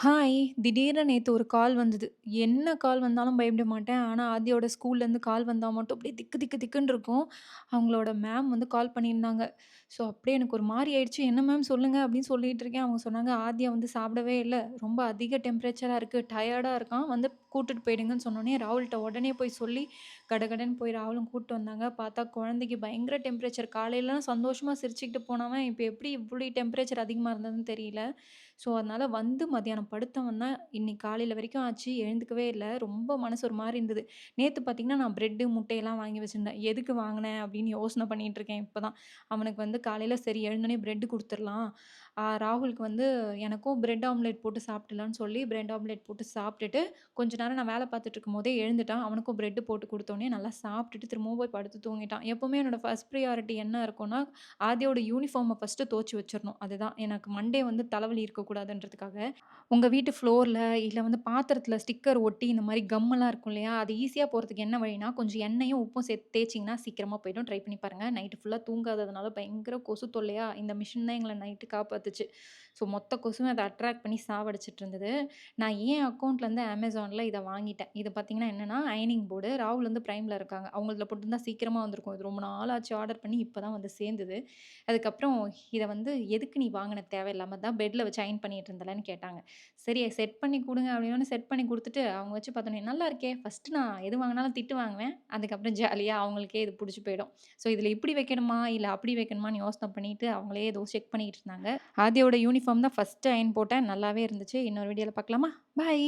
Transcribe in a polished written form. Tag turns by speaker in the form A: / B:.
A: Hi! திடீர்னு நேத்து ஒரு கால் வந்தது. என்ன கால் வந்தாலும் பயப்பட மாட்டேன். ஆனா, ஆதியோட ஸ்கூல்லேருந்து கால் வந்தா மட்டும் அப்படியே திக்கு திக்கு திக்குன்னு இருக்கும். அவங்களோட மேம் வந்து கால் பண்ணியிருந்தாங்க. ஸோ, அப்படியே எனக்கு ஒரு மாரி ஆயிடுச்சு. "என்ன மேம் சொல்லுங்க" அப்படின்னு சொல்லிட்டு இருக்கேன். அவங்க சொன்னாங்க, "ஆதியா வந்து சாப்பிடவே இல்ல. ரொம்ப அதிக டெம்பரேச்சரா இருக்கு. டயர்டா இருக்கான். வந்து கூட்டிட்டு போயிடுங்கன்னு" சொன்னோனே, ராகுல்ட்ட உடனே போய் சொல்லி கடகடன்னு போய் ராகுலும் கூட்டு வந்தாங்க. பார்த்தா குழந்தைக்கு பயங்கர டெம்பரேச்சர். காலையிலலாம் சந்தோஷமா சிரிச்சுக்கிட்டு போனவன், இப்ப எப்படி இவ்ளோ டெம்பரேச்சர் அதிகமா இருந்ததுன்னு தெரியல. ஸோ, அதனால வந்து மதியானம் படுத்தவன் தான் இன்னைக்கு காலையில வரைக்கும் ஆச்சு. எழுந்துக்கவே இல்ல. ரொம்ப மனசு ஒரு மாரி இருந்தது. நேத்து பார்த்தீங்கன்னா, நான் பிரெட்டு, முட்டையெல்லாம் வாங்கி வச்சிருந்தேன். எதுக்கு வாங்குனேன் அப்படின்னு யோசனை பண்ணிட்டு இருக்கேன் இப்பதான். அவனுக்கு வந்து காலையில சரி எழுந்தோனே பிரெட் குடுத்துரலாம். ராகுலுக்கு வந்து எனக்கும் பிரெட் ஆம்லெட் போட்டு சாப்பிடலான்னு சொல்லி பிரெட் ஆம்லெட் போட்டு சாப்பிட்டுட்டு, கொஞ்ச நேரம் நான் வேலை பார்த்துட்டு இருக்கும்போதே எழுந்துட்டான். அவனுக்கும் பிரெட் போட்டு குடுத்தோனே நல்லா சாப்பிட்டுட்டு திரும்பவும் போய் படுத்து தூங்கிட்டான். எப்பவுமே என்னோட ஃபர்ஸ்ட் பிரையாரிட்டி என்ன இருக்கும்னா, ஆதியோட யூனிஃபார்ம ஃபர்ஸ்ட்டு துவச்சு வச்சுரணும். அதுதான் எனக்கு மண்டே வந்து தலைவலி இருக்கக்கூடாதுன்றதுக்காக. உங்க வீட்டு ஃப்ளோர்ல, இல்ல வந்து பாத்திரத்தில ஸ்டிக்கர் ஒட்டி இந்த மாரி கம்மெல்லாம் இருக்கும் இல்லையா? அது ஈஸியா போறதுக்கு என்ன வழினா, கொஞ்சம் எண்ணெயும், உப்பும் சேர்த்து தேய்ச்சீங்கன்னா சீக்கிரமா போயிடும். ட்ரை பண்ணி பாருங்க. நைட்டு ஃபுல்லா தூங்காததுனால பயங்கர கொசு தொல்லையா, இந்த மிஷின் தான் எங்கள நைட்டு காப்பாத்துச்சு. ஸோ மொத்த கொசுவும் அத அட்ராக்ட் பண்ணி சாவடிச்சுட்டு இருந்தது. நான் என் அக்கவுண்ட்லேருந்து Amazonல இத வாங்கிட்டேன். இது பார்த்தீங்கன்னா என்னன்னா, அயர்னிங் போர்டு. ராகுல் வந்து பிரைம்ல இருக்காங்க. அவங்களதுல போட்டிருந்தா சீக்கிரமா வந்திருக்கும். இது ரொம்ப நாள் ஆச்சு ஆர்டர் பண்ணி இப்ப தான் வந்து சேர்ந்தது. அதுக்கப்புறம் இத வந்து எதுக்கு நீ வாங்குன தேவையில்லாம தான் பெட்ல வச்சு அயர்ன் பண்ணிட்டு இருந்தலன்னு கேட்டாங்க. சரி செட் பண்ணி குடுங்க அப்டின்னோனே செட் பண்ணி குடுத்துட்டு, அவங்க வச்சு பார்த்தோனே, "நல்லா இருக்கே!" ஃபர்ஸ்ட்டு நான் எது வாங்குனாலும் திட்டு வாங்குவேன். அதுக்கப்புறம் ஜாலியா அவங்களுக்கே இது புடிச்சு போயிடும். ஸோ இதில இப்டி வைக்கணுமா? இல்ல அப்டி வைக்கணுமான்னு யோசனை பண்ணிட்டு, அவங்களே ஏதோ செக் பண்ணிட்டு இருந்தாங்க. ஆதியோட யூனிஃபார்ம் தான் ஃபர்ஸ்ட்டு அயர்ன் போட்டேன். நல்லாவே இருந்துச்சு. இன்னொரு வீடியோல பார்க்கலாமா? பாய்.